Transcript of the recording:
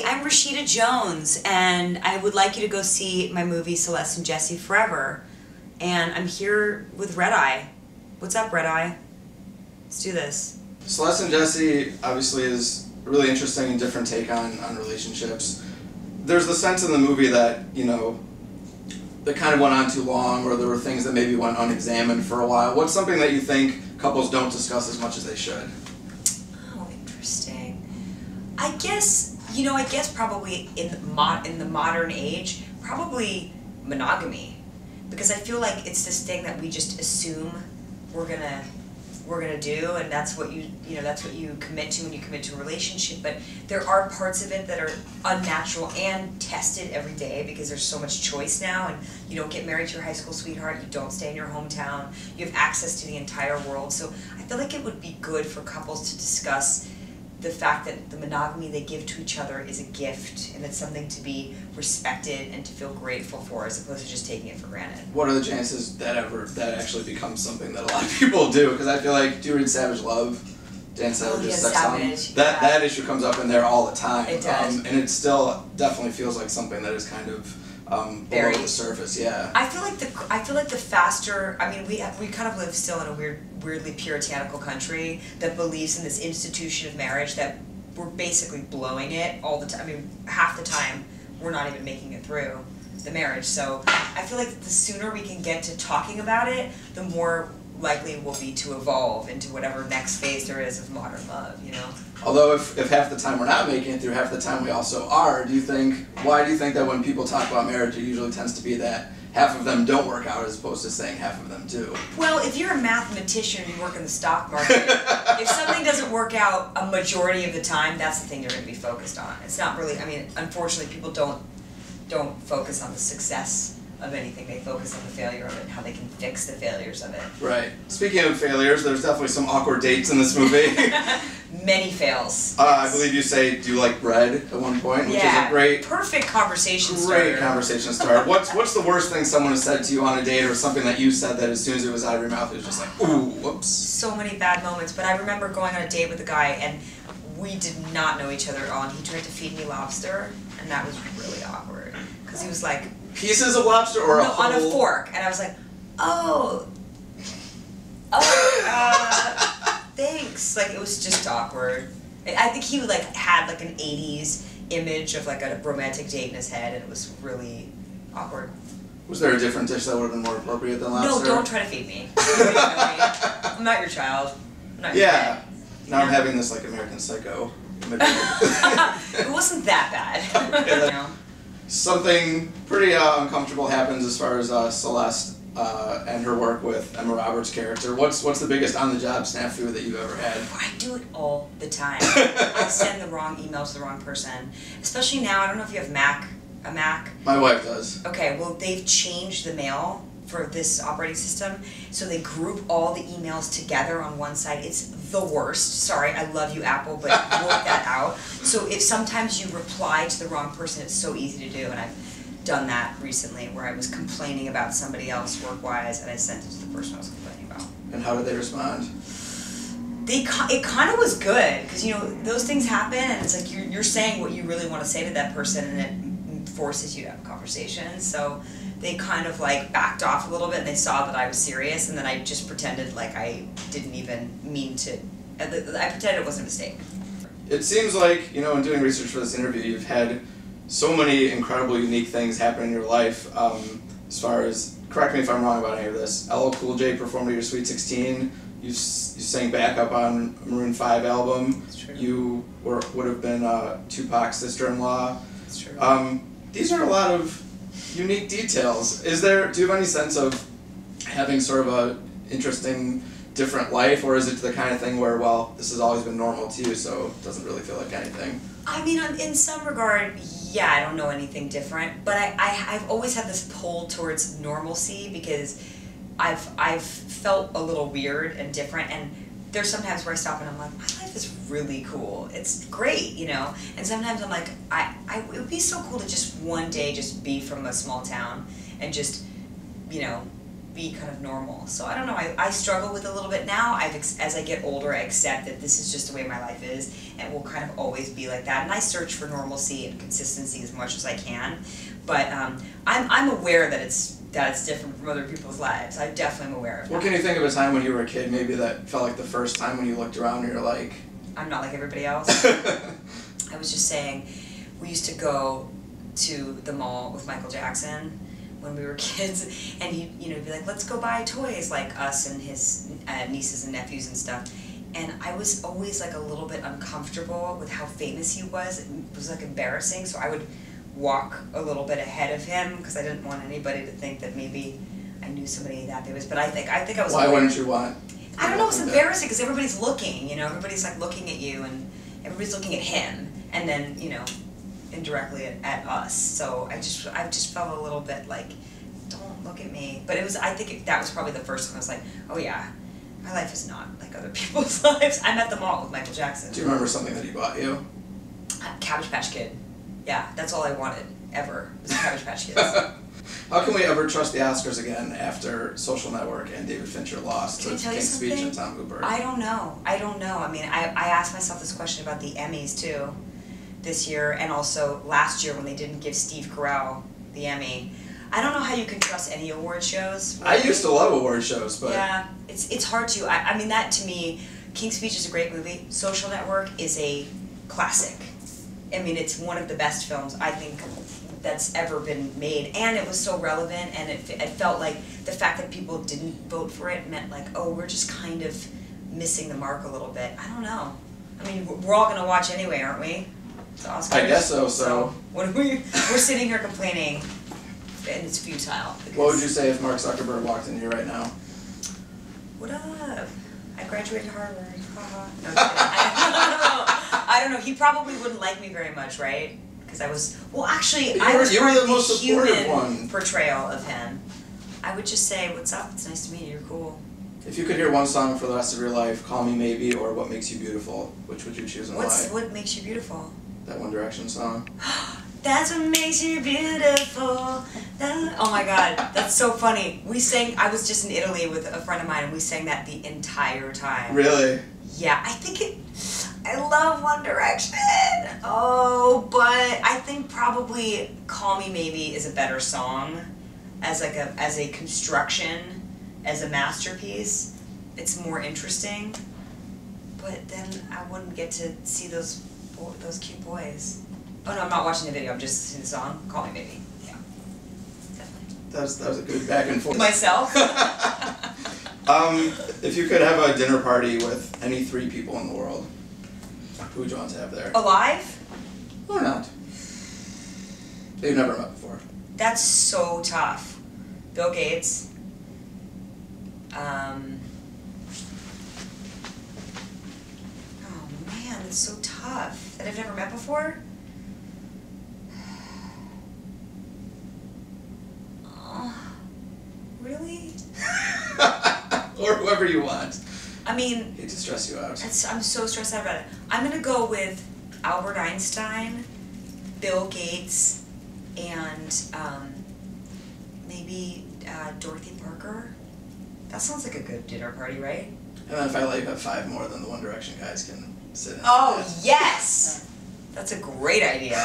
I'm Rashida Jones, and I would like you to go see my movie Celeste and Jesse Forever. And I'm here with RedEye. What's up, RedEye? Let's do this. Celeste and Jesse obviously is a really interesting and different take on relationships. There's the sense in the movie that, you know, that kind of went on too long, or there were things that maybe went unexamined for a while. What's something that you think couples don't discuss as much as they should? Oh, interesting. I guess probably in the modern age, probably monogamy, because I feel like it's this thing that we just assume we're gonna do, and that's what you commit to when you commit to a relationship. But there are parts of it that are unnatural and tested every day, because there's so much choice now, and you don't get married to your high school sweetheart, you don't stay in your hometown, you have access to the entire world. So I feel like it would be good for couples to discuss the fact that the monogamy they give to each other is a gift, and it's something to be respected and to feel grateful for, as opposed to just taking it for granted. What are the chances that actually becomes something that a lot of people do? Because I feel like, do you read Savage Love? Dan Savage's Sex Savage. That issue comes up in there all the time. It does. And it still definitely feels like something that is kind of below the surface. Yeah. I feel like the faster, I mean, we kind of live still in a weirdly puritanical country that believes in this institution of marriage that we're basically blowing it all the time. I mean, half the time we're not even making it through the marriage. So I feel like the sooner we can get to talking about it, the more likely we'll be to evolve into whatever next phase there is of modern love, you know? Although if half the time we're not making it through, half the time we also are, why do you think that when people talk about marriage, it usually tends to be that half of them don't work out as opposed to saying half of them do? Well, if you're a mathematician and you work in the stock market, if something doesn't work out a majority of the time, that's the thing you're going to be focused on. It's not really, I mean, unfortunately, people don't focus on the success of anything. They focus on the failure of it and how they can fix the failures of it. Right. Speaking of failures, there's definitely some awkward dates in this movie. Many fails. Yes. I believe you say, do you like bread at one point, which is a perfect conversation starter. Great conversation starter. What's the worst thing someone has said to you on a date, or something that you said that as soon as it was out of your mouth, it was just like, ooh, whoops? So many bad moments, but I remember going on a date with a guy, and we did not know each other at all, and he tried to feed me lobster, and that was really awkward, because he was like, pieces of lobster or no, on a fork, and I was like, thanks. Like, it was just awkward. I think he had like an 80s image of like a romantic date in his head, and it was really awkward. Was there a different dish that would have been more appropriate than lobster? No, don't try to feed me. I'm not your child. I'm not your kid. Now I'm having this like American Psycho. It wasn't that bad. Okay, you know? Something pretty uncomfortable happens as far as Celeste and her work with Emma Roberts' character. What's the biggest on-the-job snafu that you've ever had? I do it all the time. I send the wrong emails to the wrong person. Especially now, I don't know if you have a Mac. My wife does. Okay, well, they've changed the mail for this operating system, so they group all the emails together on one side. It's the worst. Sorry, I love you, Apple, but work that out. So if sometimes you reply to the wrong person, it's so easy to do, and I've done that recently, where I was complaining about somebody else work-wise, and I sent it to the person I was complaining about. And how did they respond? It kind of was good, because, you know, those things happen, and it's like you're saying what you really want to say to that person, and it forces you to have a conversation. So they kind of like backed off a little bit, and they saw that I was serious, and then I just pretended like I didn't even mean to. I pretended it wasn't a mistake. It seems like, you know, in doing research for this interview, you've had so many incredible, unique things happen in your life. As far as, correct me if I'm wrong about any of this, LL Cool J performed at your Sweet 16. You sang backup on Maroon 5 album. That's true. You would have been Tupac's sister-in-law. That's true. These are a lot of unique details. Do you have any sense of having sort of a interesting, different life, or is it the kind of thing where, well, this has always been normal to you, so it doesn't really feel like anything? I mean, in some regard, yeah, I don't know anything different, but I've always had this pull towards normalcy, because I've felt a little weird and different, and there's sometimes where I stop and I'm like, my life is really cool. It's great, you know? And sometimes I'm like, it would be so cool to just one day just be from a small town and just, you know, be kind of normal. So I don't know. I struggle with it a little bit now. As I get older, I accept that this is just the way my life is, and will kind of always be like that. And I search for normalcy and consistency as much as I can. But I'm aware that it's different from other people's lives. I definitely am aware of that. What can you think of a time when you were a kid, maybe that felt like the first time when you looked around and you're like, I'm not like everybody else. I was just saying, we used to go to the mall with Michael Jackson when we were kids, and he'd be like, let's go buy toys, like us and his nieces and nephews and stuff. And I was always like a little bit uncomfortable with how famous he was. It was like embarrassing, so I would walk a little bit ahead of him because I didn't want anybody to think that maybe I knew somebody that famous. But I think I was. Why wouldn't you want? I don't know. It's embarrassing because everybody's looking. Everybody's like looking at you, and everybody's looking at him, and then indirectly at us. So I just felt a little bit like, don't look at me. But I think that was probably the first time I was like, oh yeah, my life is not like other people's lives. I'm at the mall with Michael Jackson. Do you remember something that he bought you? Cabbage Patch Kid. Yeah, that's all I wanted ever was Cabbage Patch Kids. How can we ever trust the Oscars again after Social Network and David Fincher lost to King's Speech and Tom Hooper? I don't know. I mean, I asked myself this question about the Emmys too, this year, and also last year when they didn't give Steve Carell the Emmy. I don't know how you can trust any award shows. Really. I used to love award shows, but yeah, it's hard to. I mean, that to me, King's Speech is a great movie. Social Network is a classic. I mean, it's one of the best films I think that's ever been made, and it was so relevant, and it felt like the fact that people didn't vote for it meant like, oh, we're just kind of missing the mark a little bit. I don't know. I mean, we're all gonna watch anyway, aren't we? The Oscars. I guess so. So what we're sitting here complaining, and it's futile. What would you say if Mark Zuckerberg walked in here right now? What up? I graduated Harvard. Haha. No, I don't know. He probably wouldn't like me very much, right? Because I was. Well, actually, I was part of the human portrayal of him. I would just say, "What's up? It's nice to meet you. You're cool." If you could hear one song for the rest of your life, "Call Me Maybe" or "What Makes You Beautiful," which would you choose and why? What makes you beautiful? That One Direction song. That's what makes you beautiful. Oh my God, that's so funny. I was just in Italy with a friend of mine, and we sang that the entire time. Really? Yeah, I love One Direction. Oh, but I think probably "Call Me Maybe" is a better song, as a construction, as a masterpiece. It's more interesting. But then I wouldn't get to see those cute boys. Oh no, I'm not watching the video. I'm just listening to the song. "Call Me Maybe." Yeah, definitely. That was a good back and forth. Myself. If you could have a dinner party with any 3 people in the world, who would you want to have there? Alive? Or not? They've never met before. That's so tough. Bill Gates. Oh man, that's so tough. That I've never met before? Oh, really? Or whoever you want. I mean, I hate to stress you out. I'm so stressed out about it. I'm gonna go with Albert Einstein, Bill Gates, and maybe Dorothy Parker. That sounds like a good dinner party, right? And then if I let you have 5 more, then the One Direction guys can sit in. Oh, yes! That's a great idea.